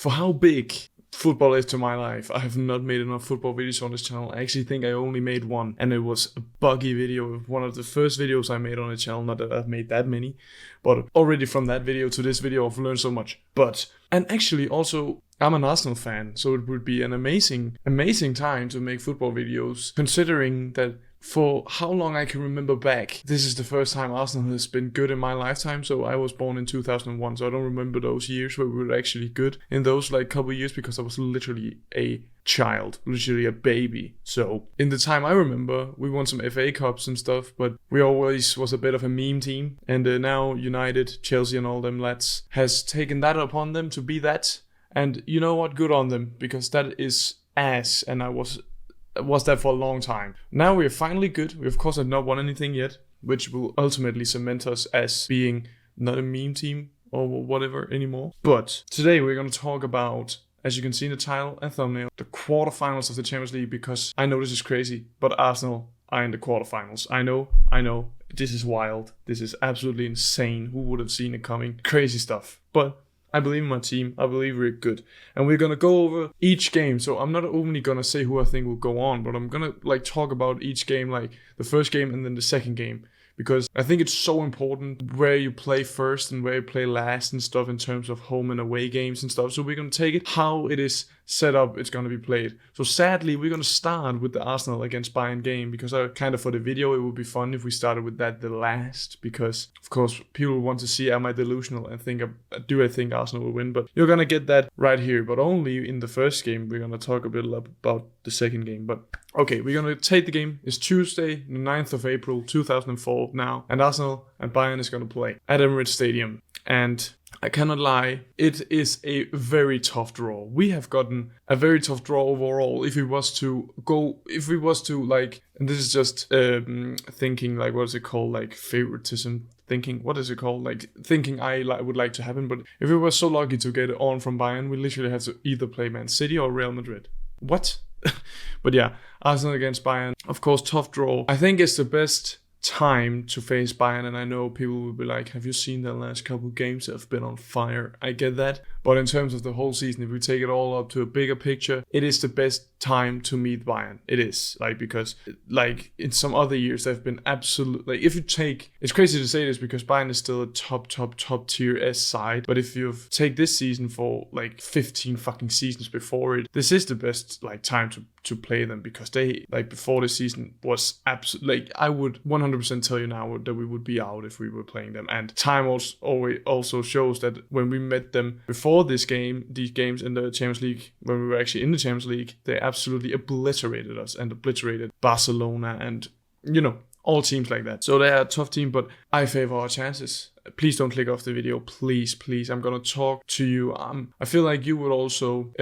for how big football is to my life, I have not made enough football videos on this channel. I actually think I only made one, and it was a buggy video. One of the first videos I made on the channel. Not that I've made that many, but already from that video to this video, I've learned so much. And actually also, I'm an Arsenal fan, so it would be an amazing time to make football videos, considering that for how long I can remember back, this is the first time Arsenal has been good in my lifetime. So I was born in 2001, so I don't remember those years where we were actually good in those like couple of years, because I was literally a child, literally a baby. So in the time I remember, we won some FA Cups and stuff, but we always was a bit of a meme team. And now United, Chelsea and all them lads has taken that upon them to be that. And you know what? Good on them, because that is ass, and I was that for a long time. Now we are finally good. We of course have not won anything yet, which will ultimately cement us as being not a meme team or whatever anymore. But today we're going to talk about, as you can see in the title and thumbnail, the quarterfinals of the Champions League, because I know this is crazy, but Arsenal are in the quarterfinals. I know, this is wild. This is absolutely insane. Who would have seen it coming? Crazy stuff. But I believe in my team. I believe we're good. And we're going to go over each game. So I'm not only going to say who I think will go on, but I'm going to like talk about each game, like the first game and then the second game. Because I think it's so important where you play first and where you play last and stuff in terms of home and away games and stuff. So we're going to take it how it is set up, it's going to be played. So sadly, we're going to start with the Arsenal against Bayern game, because I kind of, for the video, it would be fun if we started with that the last, because of course people want to see, am I delusional and do I think Arsenal will win? But you're going to get that right here, but only in the first game. We're going to talk a bit about the second game. But okay, we're going to take the game. It's Tuesday, the 9th of April, 2004 now, and Arsenal and Bayern is going to play at Emirates Stadium. And I cannot lie, it is a very tough draw. We have gotten a very tough draw overall. If we was to like, and this is just thinking, like, what is it called? Like favoritism thinking. What is it called? Like thinking would like to happen. But if we were so lucky to get it on from Bayern, we literally have to either play Man City or Real Madrid. What? But yeah, Arsenal against Bayern. Of course, tough draw. I think it's the best time to face Bayern, and I know people will be like, have you seen the last couple of games that have been on fire? I get that, but in terms of the whole season, if we take it all up to a bigger picture, it is the best time to meet Bayern. It is, like, because like in some other years they've been absolute, like, if you take, it's crazy to say this because Bayern is still a top tier S side, but if you take this season for like 15 fucking seasons before it, this is the best like time to play them, because they, like, before this season was absolutely, like, I would 100% tell you now that we would be out if we were playing them. And time also shows that when we met them before these games in the Champions League, when we were actually in the Champions League, they absolutely obliterated us and obliterated Barcelona and, you know, all teams like that. So they are a tough team, but I favor our chances. Please don't click off the video, please. I'm gonna talk to you. I feel like you would also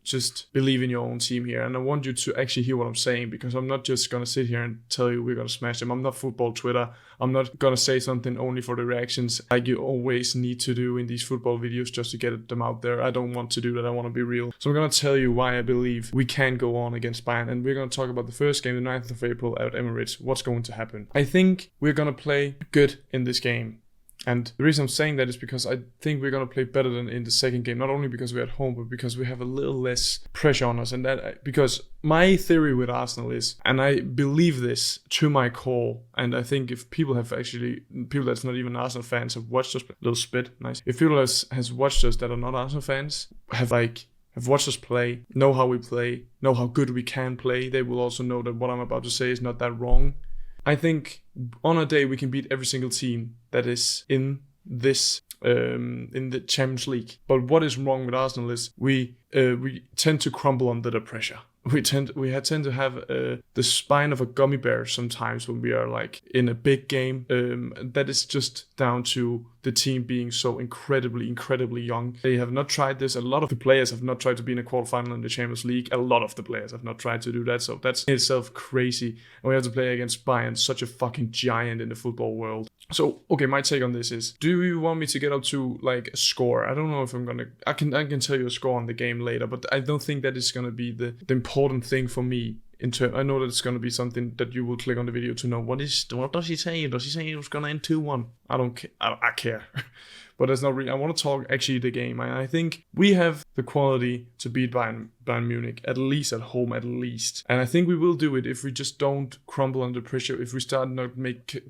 just believe in your own team here, and I want you to actually hear what I'm saying, because I'm not just gonna sit here and tell you we're gonna smash them. I'm not football Twitter. I'm not gonna say something only for the reactions like you always need to do in these football videos just to get them out there. I don't want to do that. I want to be real. So I'm gonna tell you why I believe we can go on against Bayern, and we're gonna talk about the first game, the 9th of April at Emirates. What's going to happen? I think we're gonna play good in this game. And the reason I'm saying that is because I think we're going to play better than in the second game, not only because we're at home, but because we have a little less pressure on us. And that, because my theory with Arsenal is, and I believe this to my core, and I think if people that's not even Arsenal fans have watched us, little spit, nice. If people has watched us that are not Arsenal fans, have watched us play, know how we play, know how good we can play, they will also know that what I'm about to say is not that wrong. I think on a day we can beat every single team that is in this in the Champions League. But what is wrong with Arsenal is we tend to crumble under the pressure. We tend to have the spine of a gummy bear sometimes when we are like in a big game. That is just down to the team being so incredibly young. They have not tried this. A lot of the players have not tried to be in a quarterfinal in the Champions League. A lot of the players have not tried to do that. So that's in itself crazy. And we have to play against Bayern, such a fucking giant in the football world. So, okay, my take on this is, do you want me to get up to like a score? I don't know if I can tell you a score on the game later, but I don't think that is going to be the important thing for me. I know that it's going to be something that you will click on the video to know what does he say? Does he say it was going to end 2-1? I don't care. I care. but that's not really. I want to talk actually the game. I think we have the quality to beat Bayern Munich, at least at home, at least. And I think we will do it if we just don't crumble under pressure, if we start not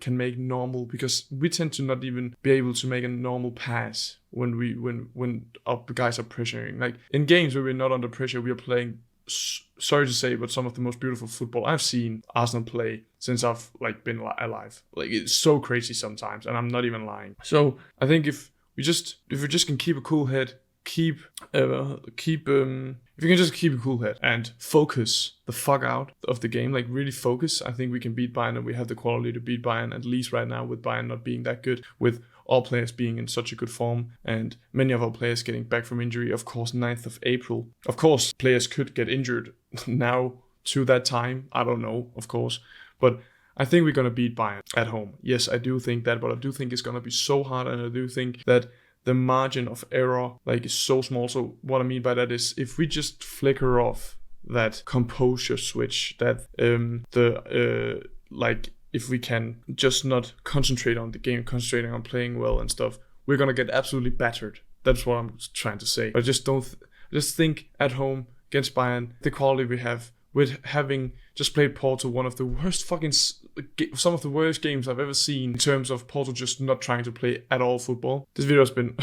can make normal, because we tend to not even be able to make a normal pass when our guys are pressuring. Like in games where we're not under pressure, we are playing, sorry to say, but some of the most beautiful football I've seen Arsenal play since I've been alive. Like it's so crazy sometimes, and I'm not even lying. So I think if we just can keep a cool head, if you can just keep a cool head and focus the fuck out of the game, like really focus, I think we can beat Bayern, and we have the quality to beat Bayern, at least right now, with Bayern not being that good, with all players being in such a good form, and many of our players getting back from injury. Of course, 9th of April. Of course, players could get injured now to that time. I don't know, of course. But I think we're going to beat Bayern at home. Yes, I do think that, but I do think it's going to be so hard, and I do think that the margin of error is so small. So what I mean by that is, if we just flicker off that composure switch, that if we can just not concentrate on the game, concentrating on playing well and stuff, we're gonna get absolutely battered. That's what I'm trying to say. But just think at home against Bayern, the quality we have, with having just played Porto, one of the worst some of the worst games I've ever seen in terms of Porto just not trying to play at all football. This video has been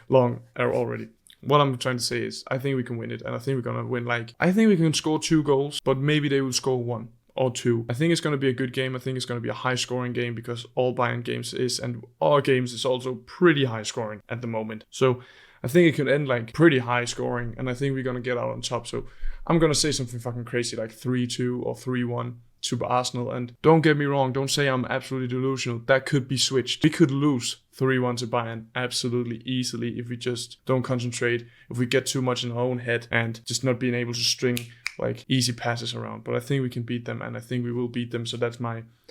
long already. What I'm trying to say is, I think we can win it, and I think we're gonna win. I think we can score 2 goals, but maybe they will score 1 or 2. I think it's going to be a good game. I think it's going to be a high scoring game, because all Bayern games is, and our games is also pretty high scoring at the moment. So I think it could end pretty high scoring, and I think we're going to get out on top. So I'm going to say something fucking crazy, like 3-2 or 3-1 to Arsenal. And don't get me wrong, don't say I'm absolutely delusional. That could be switched. We could lose 3-1 to Bayern absolutely easily if we just don't concentrate, if we get too much in our own head and just not being able to string easy passes around. But I think we can beat them, and I think we will beat them. So that's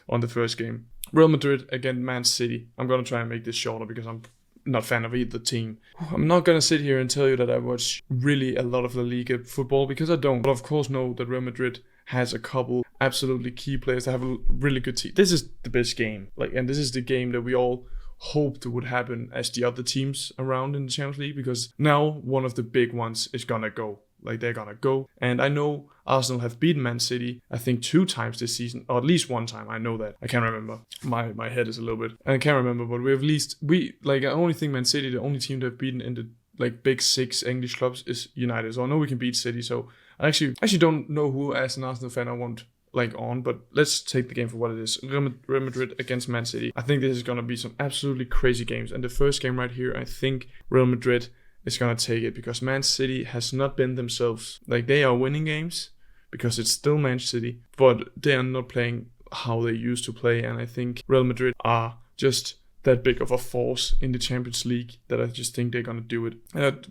on the first game. Real Madrid against Man City. I'm going to try and make this shorter because I'm not a fan of either team. I'm not going to sit here and tell you that I watch really a lot of La Liga football, because I don't. But of course know that Real Madrid has a couple absolutely key players that have a really good team. This is the best game. And this is the game that we all hoped would happen as the other teams around in the Champions League, because now one of the big ones is going to go. They're gonna go. And I know Arsenal have beaten Man City, I think 2 times this season, or at least 1 time. I know that. I can't remember. My head is a little bit. I can't remember, but I only think Man City, the only team they've beaten in the big 6 English clubs is United. So I know we can beat City. So I actually don't know who, as an Arsenal fan, I want on, but let's take the game for what it is. Real Madrid against Man City. I think this is gonna be some absolutely crazy games. And the first game right here, I think Real Madrid is going to take it, because Man City has not been themselves. They are winning games because it's still Man City, but they are not playing how they used to play. And I think Real Madrid are just that big of a force in the Champions League that I just think they're gonna do it.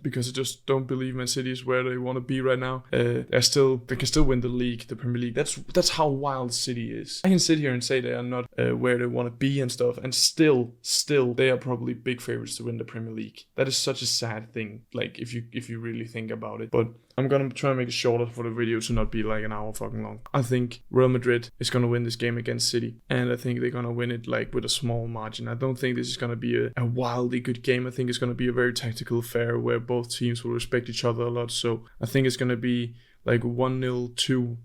Because I just don't believe Man City is where they want to be right now. They can still win the league, the Premier League. That's how wild City is. I can sit here and say they are not where they want to be and stuff, and still they are probably big favorites to win the Premier League. That is such a sad thing. If you really think about it, but I'm gonna try and make it shorter for the video to not be an hour fucking long. I think Real Madrid is gonna win this game against City, and I think they're gonna win it with a small margin. I don't think this is gonna be a wildly good game. I think it's gonna be a very tactical affair where both teams will respect each other a lot. So I think it's gonna be 1-0,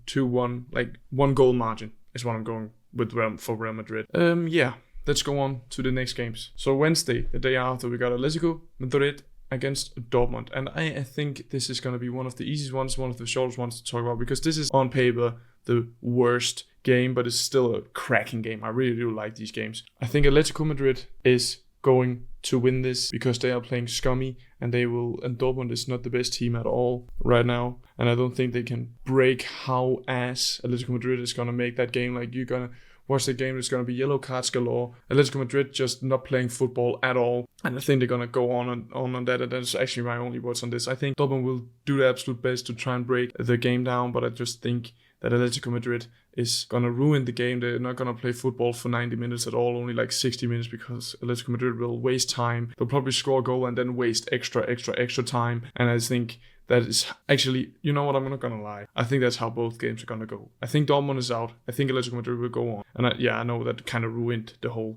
2-1, 1 goal margin is what I'm going with for Real Madrid. Let's go on to the next games. So Wednesday, the day after, we got Atletico Madrid against Dortmund, and I think this is going to be one of the easiest ones, one of the shortest ones to talk about, because this is on paper the worst game, but it's still a cracking game. I really do like these games. I think Atletico Madrid is going to win this because they are playing scummy, and Dortmund is not the best team at all right now, and I don't think they can break how ass Atletico Madrid is going to make that game. You're going to watch the game, there's going to be yellow cards galore. Atletico Madrid just not playing football at all. And I think they're going to go on that. And that's actually my only words on this. I think Dortmund will do their absolute best to try and break the game down. But I just think that Atletico Madrid is going to ruin the game. They're not going to play football for 90 minutes at all. Only 60 minutes, because Atletico Madrid will waste time. They'll probably score a goal and then waste extra time. And I think that is actually, you know what, I'm not going to lie. I think that's how both games are going to go. I think Dortmund is out. I think Atletico Madrid will go on. And I know that kind of ruined the whole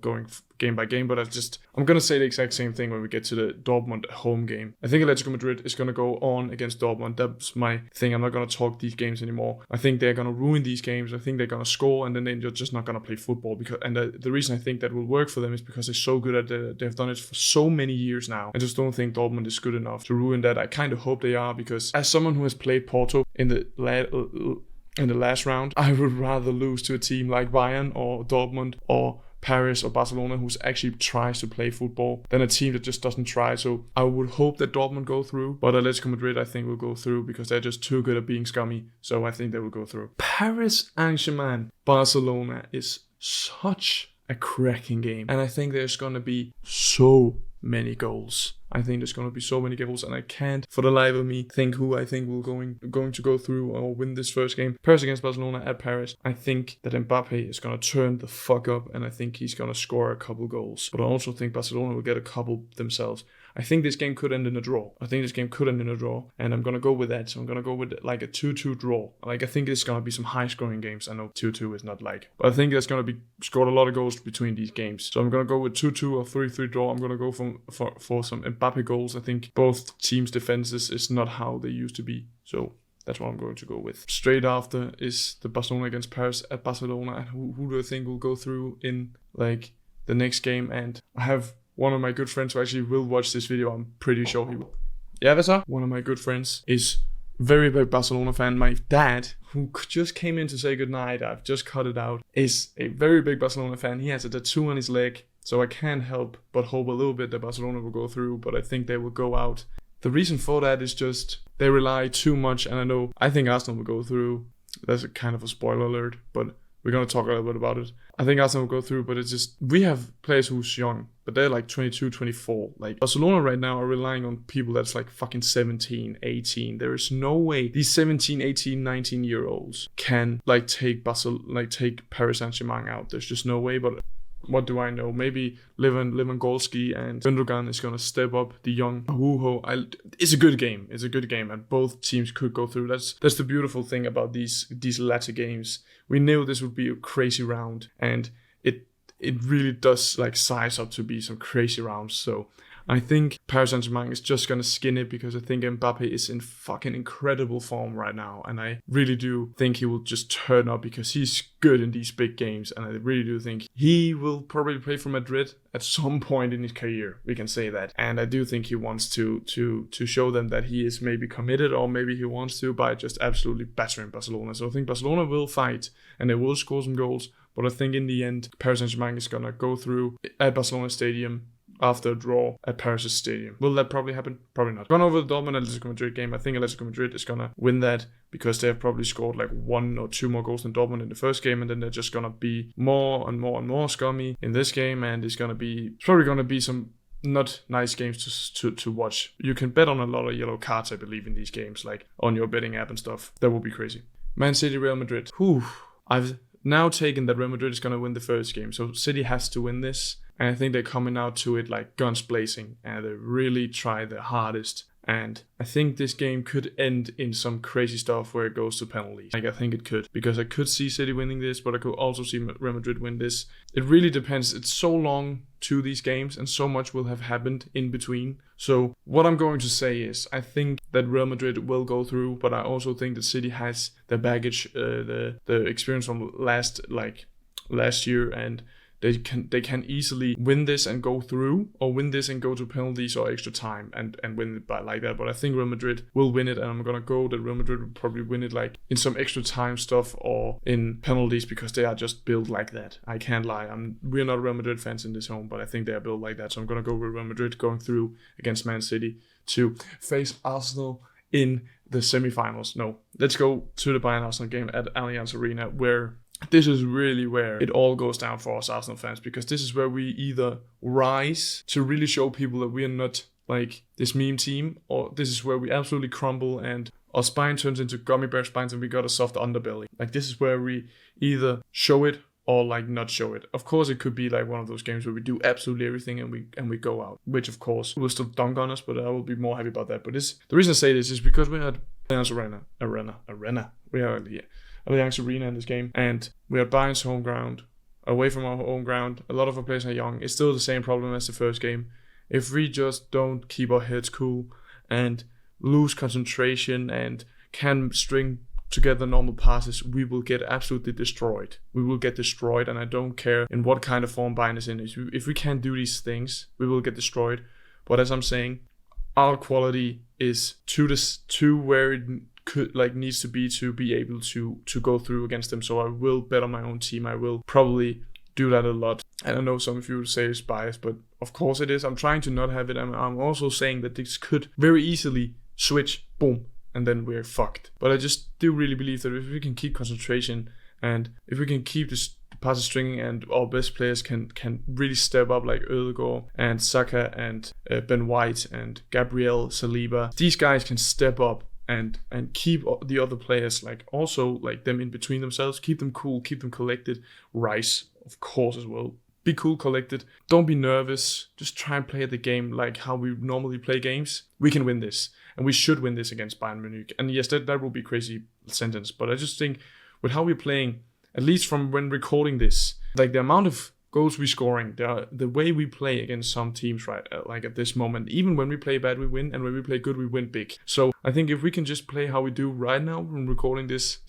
game by game, but I'm going to say the exact same thing when we get to the Dortmund home game. I think Atletico Madrid is going to go on against Dortmund. That's my thing. I'm not going to talk these games anymore. I think they're going to ruin these games. I think they're going to score, and then they're just not going to play football. The reason I think that will work for them is because they're so good at it. They've done it for so many years now. I just don't think Dortmund is good enough to ruin that. I kind of hope they are, because as someone who has played Porto in the last round, I would rather lose to a team like Bayern or Dortmund or Paris or Barcelona, who's actually tries to play football, than a team that just doesn't try. So I would hope that Dortmund go through, but Atletico Madrid I think will go through because they're just too good at being scummy. So I think they will go through. Paris Saint-Germain Barcelona is such a cracking game, and I think there's gonna be so many goals. I think there's going to be so many goals, and I can't for the life of me think who I think will going to go through or win this first game. Paris against Barcelona at Paris. I think that Mbappe is going to turn the fuck up, and I think he's going to score a couple goals. But I also think Barcelona will get a couple themselves. I think this game could end in a draw. And I'm going to go with that. So I'm going to go with like a 2-2 draw. Like, I think it's going to be some high-scoring games. I know 2-2 is not like, but I think there's going to be scored a lot of goals between these games. So I'm going to go with 2-2 or 3-3 draw. I'm going to go for some Mbappe goals. I think both teams' defenses is not how they used to be. So that's what I'm going to go with. Straight after is the Barcelona against Paris at Barcelona. And who do I think will go through in like the next game? And I have one of my good friends who actually will watch this video. I'm pretty sure he will. Yeah, that's all. One of my good friends is very big Barcelona fan. My dad, who just came in to say goodnight, I've just cut it out, is a very big Barcelona fan. He has a tattoo on his leg, so I can't help but hope a little bit that Barcelona will go through, but I think they will go out. The reason for that is just they rely too much, and I think Arsenal will go through. That's a kind of a spoiler alert, but we're going to talk a little bit about it. I think Arsenal will go through, but it's just, we have players who's young, but they're like 22, 24. Like, Barcelona right now are relying on people that's like fucking 17, 18. There is no way these 17, 18, 19-year-olds can take Paris Saint-Germain out. There's just no way, but what do I know? Maybe Lewandowski and Gundogan is going to step up the young Araujo. It's a good game. And both teams could go through. That's the beautiful thing about these latter games. We knew this would be a crazy round, and it really does like size up to be some crazy rounds. So I think Paris Saint-Germain is just going to skin it, because I think Mbappe is in fucking incredible form right now. And I really do think he will just turn up, because he's good in these big games. And I really do think he will probably play for Madrid at some point in his career. We can say that. And I do think he wants to show them that he is maybe committed, or maybe he wants to by just absolutely battering Barcelona. So I think Barcelona will fight and they will score some goals. But I think in the end, Paris Saint-Germain is going to go through at Barcelona Stadium after a draw at Paris' stadium. Will that probably happen? Probably not. Going over the Dortmund Atletico Madrid game, I think Atletico Madrid is going to win that, because they have probably scored like 1 or 2 more goals than Dortmund in the first game, and then they're just going to be more and more scummy in this game, and it's probably going to be some not nice games to watch. You can bet on a lot of yellow cards, I believe, in these games, like on your betting app and stuff. That would be crazy. Man City, Real Madrid. I've now taken that Real Madrid is going to win the first game, so City has to win this. And I think they're coming out to it like guns blazing, and they really try their hardest. And I think this game could end in some crazy stuff where it goes to penalties. Like, I think it could, because I could see City winning this, but I could also see Real Madrid win this. It really depends. It's so long to these games, and so much will have happened in between. So what I'm going to say is, I think that Real Madrid will go through, but I also think that City has the baggage, the experience from last year, and they can easily win this and go through, or win this and go to penalties or extra time and win it by like that. But I think Real Madrid will win it, and I'm gonna go that Real Madrid will probably win it like in some extra time stuff or in penalties, because they are just built like that. I can't lie. We're not Real Madrid fans in this home, but I think they are built like that. So I'm gonna go with Real Madrid going through against Man City to face Arsenal in the semifinals. No, let's go to the Bayern Arsenal game at Allianz Arena, where this is really where it all goes down for us Arsenal fans, because this is where we either rise to really show people that we are not like this meme team, or this is where we absolutely crumble and our spine turns into gummy bear spines and we got a soft underbelly. Like, this is where we either show it or like not show it. Of course, it could be like one of those games where we do absolutely everything and we go out, which of course will still dunk on us, but I will be more happy about that. But the reason I say this is because we're at Allianz Arena. We are Allianz Arena in this game, and we're at Bayern's home ground. away from our own ground. A lot of our players are young. It's still the same problem as the first game. If we just don't keep our heads cool and lose concentration and can string together normal passes, we will get absolutely destroyed. We will get destroyed, and I don't care in what kind of form Bayern is in. If we can't do these things, we will get destroyed. But as I'm saying, our quality is to where it could needs to be able to go through against them. So I will bet on my own team. I will probably do that a lot. And I know some of you would say it's biased, but of course it is. I'm trying to not have it. I'm also saying that this could very easily switch, boom, and then we're fucked. But I just do really believe that if we can keep concentration and if we can keep this passes stringing and our best players can really step up, like Ødegaard and Saka and Ben White and Gabriel Saliba, these guys can step up and keep the other players also them in between themselves, keep them cool, keep them collected. Rice, of course, as well. Be cool, collected. Don't be nervous. Just try and play the game like how we normally play games. We can win this, and we should win this against Bayern Munich. And yes, that will be a crazy sentence, but I just think with how we're playing, at least from when recording this, the amount of goals we're scoring, the way we play against some teams, right? At this moment, even when we play bad, we win, and when we play good, we win big. So I think if we can just play how we do right now when recording this,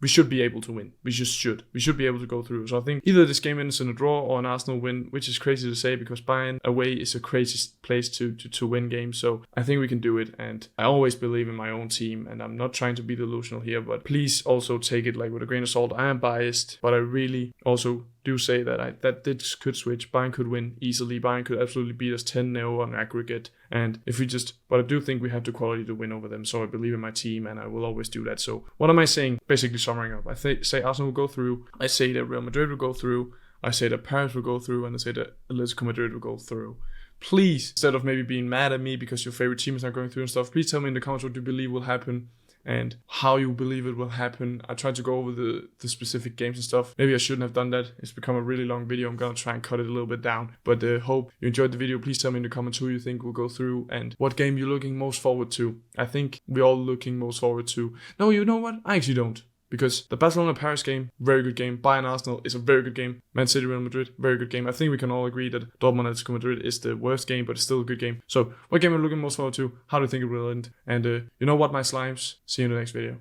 we should be able to win. We just should. We should be able to go through. So I think either this game ends in a draw or an Arsenal win, which is crazy to say because Bayern away is a crazy place to win games. So I think we can do it. And I always believe in my own team. And I'm not trying to be delusional here, but please also take it with a grain of salt. I am biased, but I really also do say that this could switch. Bayern could win easily. Bayern could absolutely beat us 10-0 on aggregate. And but I do think we have the quality to win over them. So I believe in my team and I will always do that. So what am I saying? Basically summing up. I say Arsenal will go through. I say that Real Madrid will go through. I say that Paris will go through. And I say that Atletico Madrid will go through. Please, instead of maybe being mad at me because your favorite team is not going through and stuff, please tell me in the comments what you believe will happen and how you believe it will happen. I tried to go over the specific games and stuff. Maybe I shouldn't have done that. It's become a really long video. I'm gonna try and cut it a little bit down. But hope you enjoyed the video. Please tell me in the comments who you think will go through and what game you're looking most forward to. I think we're all looking most forward to. No, you know what? I actually don't. Because the Barcelona-Paris game, very good game. Bayern-Arsenal is a very good game. Man City-Real Madrid, very good game. I think we can all agree that Dortmund-Atletico Madrid is the worst game, but it's still a good game. So, what game are you looking most forward to? How do you think it will end? And you know what, my slimes? See you in the next video.